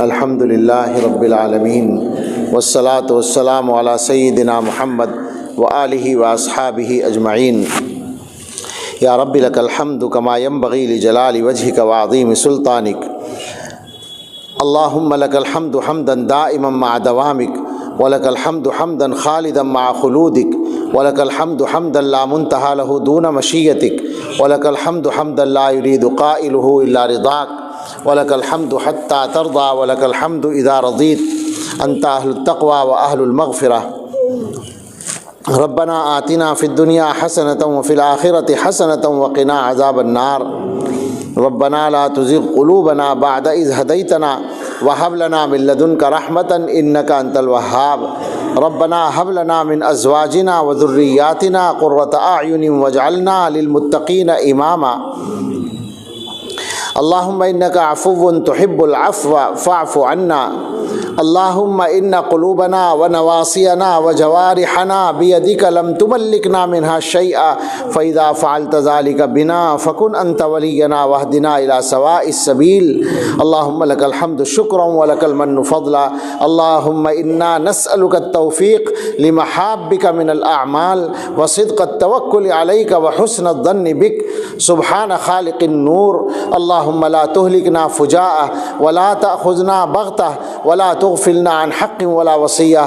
الحمدللہ رب العالمین والصلاة والسلام علی سیدنا محمد وآلہ واصحابہ اجمعین۔ یا رب لک الحمد کما ینبغی لجلال وجہک وعظیم سلطانک، اللہم لک الحمد حمدا دائما مع دوامک، ولک الحمد حمدا خالدا مع خلودک، ولک الحمد حمدا لا منتہى له دون مشیتک، ولک الحمد حمدا لا یرید قائلہ الا رضاک، ولک الحمد حتی ترضى، ولک الحمد اذا رضیت، انت اہل التقوی و اہل المغفرہ۔ ربنا آتنا فی الدنیا حسنة وفی الآخرة حسنة وقنا عذاب النار۔ ربنا لا تزغ قلوبنا بعد إذ هديتنا وهب لنا من لدنك رحمة إنك أنت الوهاب۔ ربنا هب لنا من أزواجنا وذرياتنا قرة أعين واجعلنا للمتقين إماما۔ اللهم إنك عفو تحب العفو فاعف عنا۔ اللهم إن قلوبنا ونواصينا وجوارحنا بيدك لم تملكنا منها شيئا، فإذا فعلت ذلك بنا فكن أنت ولينا واهدنا إلى سواء السبيل۔ اللهم لك الحمد شكرا ولك المن فضلا۔ اللهم إنا نسألك التوفيق لمحابك من الأعمال وصدق التوكل عليك وحسن الظن بك، سبحان خالق النور۔ اللهم لا تهلكنا فجاءة ولا تأخذنا بغتة ولا تغفلنا عن حق ولا وصية۔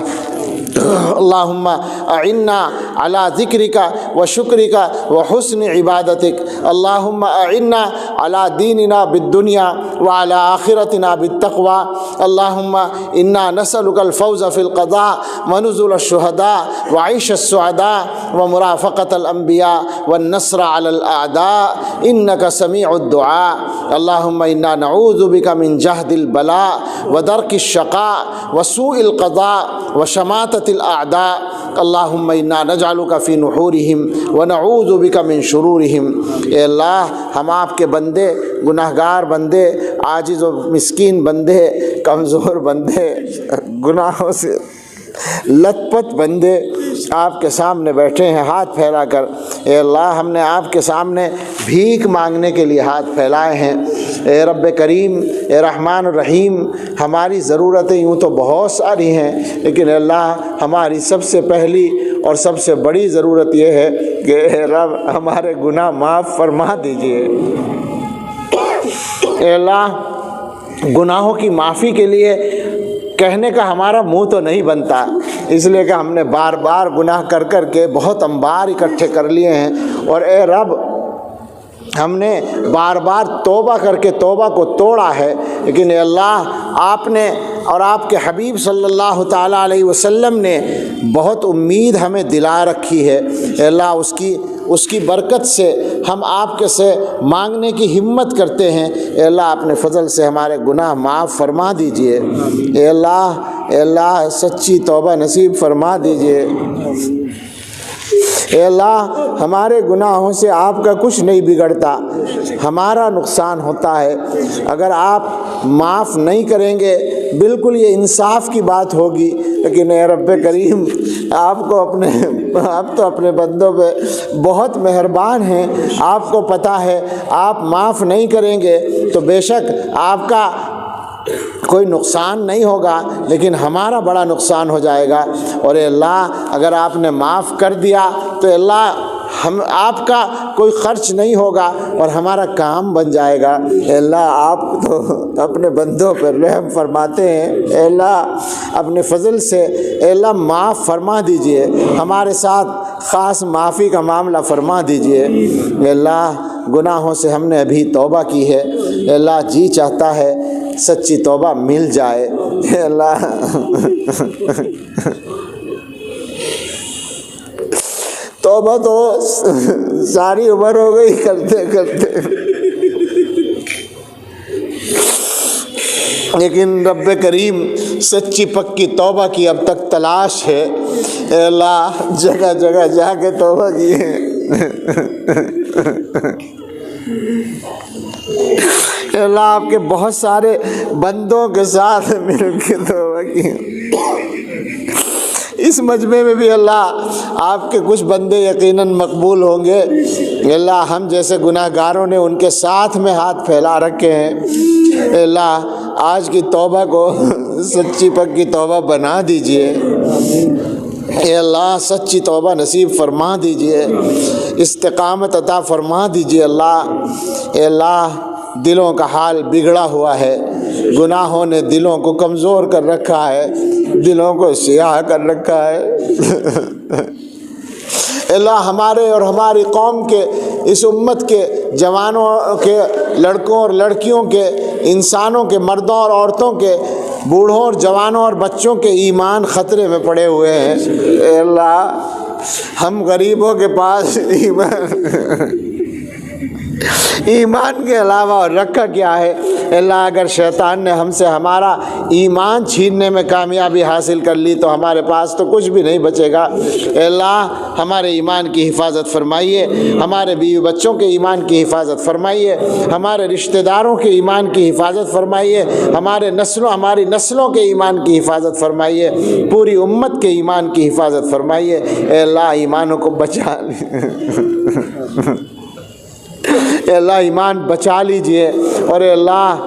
اللهم أعنا على ذكرك وشكرك وحسن عبادتك۔ اللهم أعنا على ديننا بالدنيا وعلى آخرتنا بالتقوى۔ اللهم إنا نسألك الفوز في القضاء ونزل الشهداء وعيش السعداء ومرافقة الأنبياء والنصر على الأعداء، إنك سميع الدعاء۔ اللهم إنا نعوذ بك من جهد البلاء ودرك الشقاء وسوء القضاء وشماتة الأعداء۔ اللهم إنا نجعلك في نحورهم ونعوذ بك من شرورهم۔ اے اللہ، ہم آپ کے بندے، گناہ گار بندے، عاجز و مسکین بندے، کمزور بندے، گناہوں سے لت پت بندے آپ کے سامنے بیٹھے ہیں ہاتھ پھیلا کر۔ اے اللہ، ہم نے آپ کے سامنے بھیک مانگنے کے لیے ہاتھ پھیلائے ہیں۔ اے رب کریم، اے رحمان الرحیم، ہماری ضرورتیں یوں تو بہت ساری ہیں، لیکن اے اللہ، ہماری سب سے پہلی اور سب سے بڑی ضرورت یہ ہے کہ اے رب ہمارے گناہ معاف فرما دیجئے۔ اے اللہ، گناہوں کی معافی کے لیے کہنے کا ہمارا منہ تو نہیں بنتا، اس لیے کہ ہم نے بار بار گناہ کر کر کے بہت انبار اکٹھے کر لیے ہیں، اور اے رب ہم نے بار بار توبہ کر کے توبہ کو توڑا ہے، لیکن اے اللہ، آپ نے اور آپ کے حبیب صلی اللہ تعالیٰ علیہ وسلم نے بہت امید ہمیں دلا رکھی ہے۔ اے اللہ، اس کی برکت سے ہم آپ کے سے مانگنے کی ہمت کرتے ہیں۔ اے اللہ، اپنے فضل سے ہمارے گناہ معاف فرما دیجئے۔ اے اللہ سچی توبہ نصیب فرما دیجئے۔ اے اللہ، ہمارے گناہوں سے آپ کا کچھ نہیں بگڑتا، ہمارا نقصان ہوتا ہے۔ اگر آپ معاف نہیں کریں گے، بالکل یہ انصاف کی بات ہوگی، لیکن اے رب کریم، آپ تو اپنے بندوں پہ بہت مہربان ہیں۔ آپ کو پتہ ہے آپ معاف نہیں کریں گے تو بے شک آپ کا کوئی نقصان نہیں ہوگا، لیکن ہمارا بڑا نقصان ہو جائے گا۔ اور اے اللہ، اگر آپ نے معاف کر دیا تو اے اللہ، آپ کا کوئی خرچ نہیں ہوگا اور ہمارا کام بن جائے گا۔ اے اللہ، آپ تو اپنے بندوں پر رحم فرماتے ہیں۔ اے اللہ، اپنے فضل سے اے اللہ معاف فرما دیجئے، ہمارے ساتھ خاص معافی کا معاملہ فرما دیجئے۔ اے اللہ، گناہوں سے ہم نے ابھی توبہ کی ہے، اے اللہ جی چاہتا ہے سچی توبہ مل جائے۔ اے اللہ، توبہ تو ساری عمر ہو گئی کرتے کرتے، لیکن رب کریم سچی پکی توبہ کی اب تک تلاش ہے۔ اے اللہ، جگہ جگہ جا کے توبہ کی ہے۔ اے اللہ، آپ کے بہت سارے بندوں کے ساتھ مل کے توبہ کی۔ اس مجمع میں بھی اللہ، آپ کے کچھ بندے یقیناً مقبول ہوں گے۔ اللہ، ہم جیسے گناہ گاروں نے ان کے ساتھ میں ہاتھ پھیلا رکھے ہیں۔ اللہ، آج کی توبہ کو سچی پکی توبہ بنا دیجئے۔ اے اللہ سچی توبہ نصیب فرما دیجئے، استقامت عطا فرما دیجئے اللہ۔ اے اللہ دلوں کا حال بگڑا ہوا ہے، گناہوں نے دلوں کو کمزور کر رکھا ہے، دلوں کو سیاہ کر رکھا ہے۔ اللہ ہمارے اور ہماری قوم کے، اس امت کے جوانوں کے، لڑکوں اور لڑکیوں کے، انسانوں کے، مردوں اور عورتوں کے، بوڑھوں اور جوانوں اور بچوں کے ایمان خطرے میں پڑے ہوئے ہیں۔ اے اللہ ہم غریبوں کے پاس ایمان کے علاوہ اور رکھا کیا ہے؟ اللہ اگر شیطان نے ہم سے ہمارا ایمان چھیننے میں کامیابی حاصل کر لی تو ہمارے پاس تو کچھ بھی نہیں بچے گا۔ اے اللہ ہمارے ایمان کی حفاظت فرمائیے، ہمارے بیوی بچوں کے ایمان کی حفاظت فرمائیے، ہمارے رشتہ داروں کے ایمان کی حفاظت فرمائیے، ہماری نسلوں کے ایمان کی حفاظت فرمائیے، پوری امت کے ایمان کی حفاظت فرمائیے۔ اے اللہ ایمانوں کو بچا اے اللہ ایمان بچا لیجئے، اور اے اللہ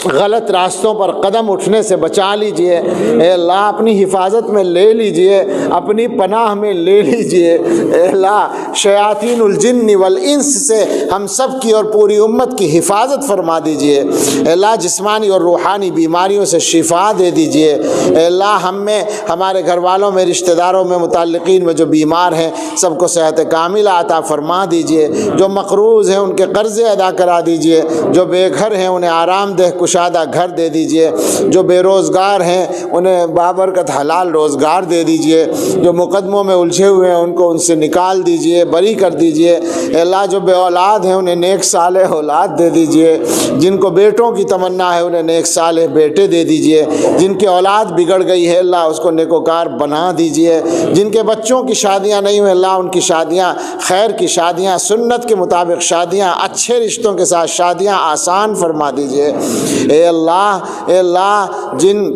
غلط راستوں پر قدم اٹھنے سے بچا لیجئے۔ اے اللہ اپنی حفاظت میں لے لیجئے، اپنی پناہ میں لے لیجئے۔ اے اللہ شیاطین الجن والانس سے ہم سب کی اور پوری امت کی حفاظت فرما دیجئے۔ اے اللہ جسمانی اور روحانی بیماریوں سے شفا دے دیجئے۔ اے اللہ ہم میں، ہمارے گھر والوں میں، رشتہ داروں میں، متعلقین میں جو بیمار ہیں سب کو صحت کاملہ عطا فرما دیجئے، جو مقروض ہیں ان کے قرضے ادا کرا دیجئے، جو بے گھر ہیں انہیں آرام دہ کشادہ گھر دے دیجئے، جو بے روزگار ہیں انہیں بابرکت حلال روزگار دے دیجئے، جو مقدموں میں الجھے ہوئے ہیں ان سے نکال دیجئے، بری کر دیجئے۔ اے اللہ جو بے اولاد ہیں انہیں نیک صالح اولاد دے دیجئے، جن کو بیٹوں کی تمنا ہے انہیں نیک صالح بیٹے دے دیجئے، جن کی اولاد بگڑ گئی ہے اللہ اس کو نیکوکار بنا دیجئے، جن کے بچوں کی شادیاں نہیں ہوئی اللہ ان کی شادیاں خیر کی شادیاں، سنت کے مطابق شادیاں، اچھے رشتوں کے ساتھ شادیاں آسان فرما دیجئے۔ اے اللہ جن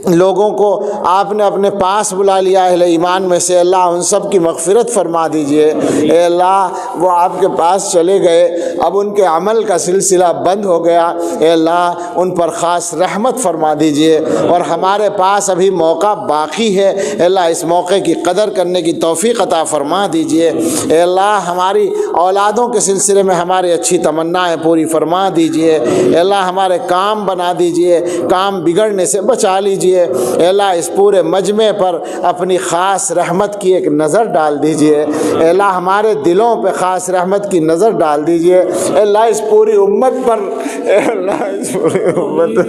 لوگوں کو آپ نے اپنے پاس بلا لیا اہل ایمان میں سے اللہ ان سب کی مغفرت فرما دیجئے۔ اے اللہ وہ آپ کے پاس چلے گئے، اب ان کے عمل کا سلسلہ بند ہو گیا، اے اللہ ان پر خاص رحمت فرما دیجئے، اور ہمارے پاس ابھی موقع باقی ہے اے اللہ اس موقع کی قدر کرنے کی توفیق عطا فرما دیجئے۔ اے اللہ ہماری اولادوں کے سلسلے میں ہماری اچھی تمنائیں پوری فرما دیجئے۔ اے اللہ ہمارے کام بنا دیجئے، کام بگڑنے سے بچا لیجئے۔ اے اللہ اس پورے مجمع پر اپنی خاص رحمت کی ایک نظر ڈال دیجئے۔ اے اللہ ہمارے دلوں پہ خاص رحمت کی نظر ڈال دیجئے۔ اے اللہ اس پوری امت پر، اے اللہ اس پوری امت پر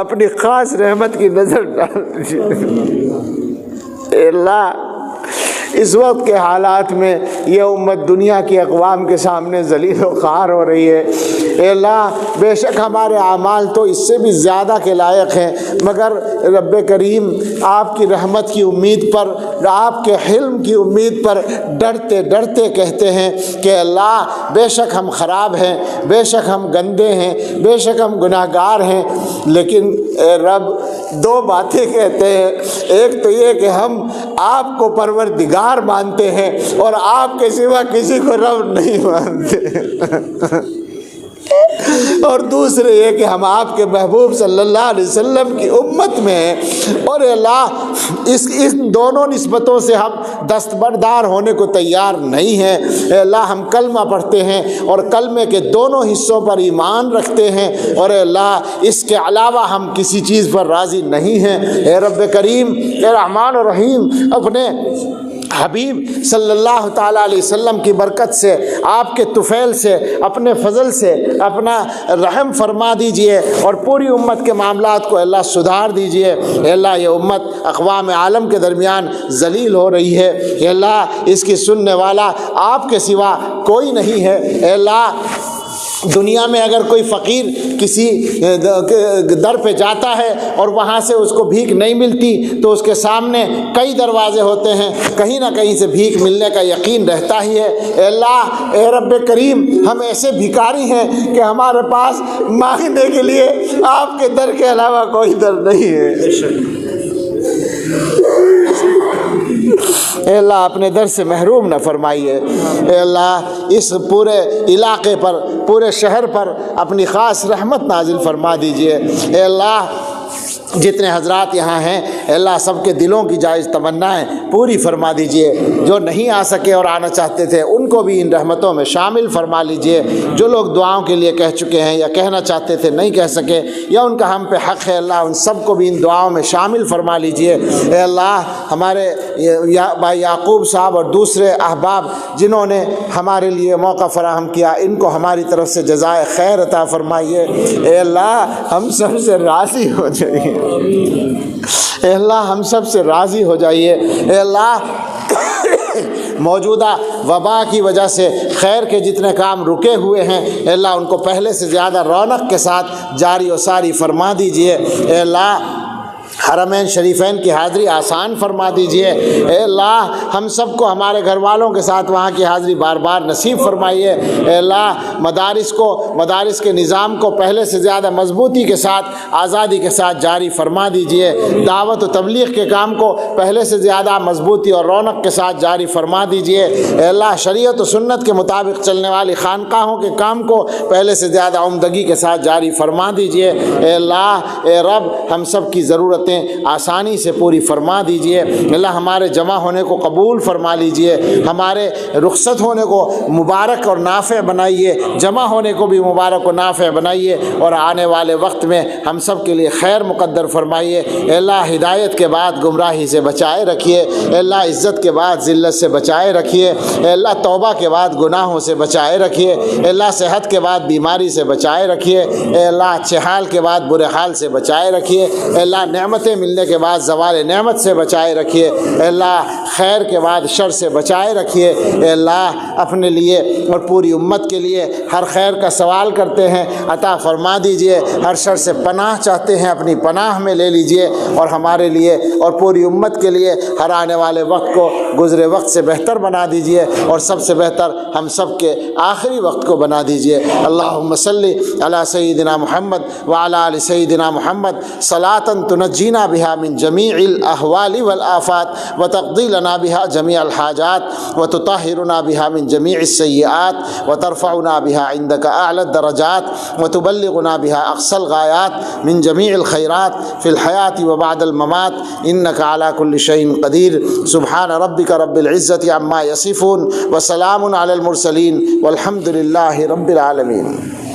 اپنی خاص رحمت کی نظر ڈال دیجئے۔ اے اللہ اس وقت کے حالات میں یہ امت دنیا کی اقوام کے سامنے ذلیل و خوار ہو رہی ہے۔ اے اللہ بے شک ہمارے اعمال تو اس سے بھی زیادہ کے لائق ہیں، مگر رب کریم آپ کی رحمت کی امید پر، آپ کے حلم کی امید پر ڈرتے ڈرتے کہتے ہیں کہ اللہ بے شک ہم خراب ہیں، بے شک ہم گندے ہیں، بے شک ہم گناہ گار ہیں، لیکن اے رب دو باتیں کہتے ہیں، ایک تو یہ کہ ہم آپ کو پروردگار مانتے ہیں اور آپ کے سوا کسی کو رب نہیں مانتے، اور دوسرے یہ کہ ہم آپ کے محبوب صلی اللہ علیہ وسلم کی امت میں ہیں، اور اللہ اس دونوں نسبتوں سے ہم دستبردار ہونے کو تیار نہیں ہیں۔ اے اللہ ہم کلمہ پڑھتے ہیں اور کلمے کے دونوں حصوں پر ایمان رکھتے ہیں، اور اے اللہ اس کے علاوہ ہم کسی چیز پر راضی نہیں ہیں۔ اے رب کریم، اے رحمان الرحیم، اپنے حبیب صلی اللہ تعالیٰ علیہ وسلم کی برکت سے، آپ کے طفیل سے، اپنے فضل سے اپنا رحم فرما دیجئے اور پوری امت کے معاملات کو اللہ سدھار دیجئے۔ اے اللہ یہ امت اقوام عالم کے درمیان ذلیل ہو رہی ہے، اے اللہ اس کی سننے والا آپ کے سوا کوئی نہیں ہے۔ اے اللہ دنیا میں اگر کوئی فقیر کسی در پہ جاتا ہے اور وہاں سے اس کو بھیک نہیں ملتی تو اس کے سامنے کئی دروازے ہوتے ہیں، کہیں نہ کہیں سے بھیک ملنے کا یقین رہتا ہی ہے۔ اے اللہ، اے رب کریم، ہم ایسے بھکاری ہیں کہ ہمارے پاس مانگنے کے لیے آپ کے در کے علاوہ کوئی در نہیں ہے۔ اے اللہ اپنے در سے محروم نہ فرمائیے۔ اے اللہ اس پورے علاقے پر پورے شہر پر اپنی خاص رحمت نازل فرما دیجئے۔ اے اللہ جتنے حضرات یہاں ہیں اے اللہ سب کے دلوں کی جائز تمنائیں پوری فرما دیجئے، جو نہیں آ سکے اور آنا چاہتے تھے ان کو بھی ان رحمتوں میں شامل فرما لیجئے، جو لوگ دعاؤں کے لیے کہہ چکے ہیں یا کہنا چاہتے تھے نہیں کہہ سکے یا ان کا ہم پہ حق ہے اللہ ان سب کو بھی ان دعاؤں میں شامل فرما لیجئے۔ اے اللہ ہمارے بھائی یعقوب صاحب اور دوسرے احباب جنہوں نے ہمارے لیے موقع فراہم کیا ان کو ہماری طرف سے جزائے خیر عطا فرمائیے۔ اے اللہ ہم سب سے راضی ہو جائیے، اے اللہ ہم سب سے راضی ہو جائیے۔ اے اللہ موجودہ وبا کی وجہ سے خیر کے جتنے کام رکے ہوئے ہیں اے اللہ ان کو پہلے سے زیادہ رونق کے ساتھ جاری و ساری فرما دیجئے۔ اے اللہ حرمین شریفین کی حاضری آسان فرما دیجئے۔ اے اللہ ہم سب کو ہمارے گھر والوں کے ساتھ وہاں کی حاضری بار بار نصیب فرمائیے۔ اے اللہ مدارس کے نظام کو پہلے سے زیادہ مضبوطی کے ساتھ آزادی کے ساتھ جاری فرما دیجئے۔ دعوت و تبلیغ کے کام کو پہلے سے زیادہ مضبوطی اور رونق کے ساتھ جاری فرما دیجئے۔ اے اللہ شریعت و سنت کے مطابق چلنے والی خانقاہوں کے کام کو پہلے سے زیادہ عمدگی کے ساتھ جاری فرما دیجئے۔ اے اللہ اے رب ہم سب کی ضرورتیں آسانی سے پوری فرما دیجئے۔ اللہ ہمارے جمع ہونے کو قبول فرما لیجئے، ہمارے رخصت ہونے کو مبارک اور نافع بنائیے، جمع ہونے کو بھی مبارک و نافع بنائیے، اور آنے والے وقت میں ہم سب کے لیے خیر مقدر فرمائیے۔ اے اللہ ہدایت کے بعد گمراہی سے بچائے رکھیے، اے اللہ عزت کے بعد ذلت سے بچائے رکھیے، اے اللہ توبہ کے بعد گناہوں سے بچائے رکھیے، اے اللہ صحت کے بعد بیماری سے بچائے رکھیے، اے اللہ اچھے حال کے بعد برے حال سے بچائے رکھیے، اے اللہ نعمتیں ملنے کے بعد زوال نعمت سے بچائے رکھیے، اے اللہ خیر کے بعد شر سے بچائے رکھیے۔ اے اللہ اپنے لیے اور پوری امت کے لیے ہر خیر کا سوال کرتے ہیں عطا فرما دیجئے، ہر شر سے پناہ چاہتے ہیں اپنی پناہ میں لے لیجئے، اور ہمارے لیے اور پوری امت کے لیے ہر آنے والے وقت کو گزرے وقت سے بہتر بنا دیجئے، اور سب سے بہتر ہم سب کے آخری وقت کو بنا دیجئے۔ اللہم صلی علی سیدنا محمد وعلی آل سیدنا محمد صلاۃ تنجینا بها من جميع الأهوال والآفات وتقضي لنا بها جميع الحاجات وتطهرنا بها من جميع السيئات وترفعنا بها عندك أعلى الدرجات وتبلغنا بها أقصى الغايات من جميع الخيرات في الحياة وبعد الممات إنك على كل شيء قدير۔ سبحان ربك رب العزة عما يصفون وسلام على المرسلين والحمد لله رب العالمين۔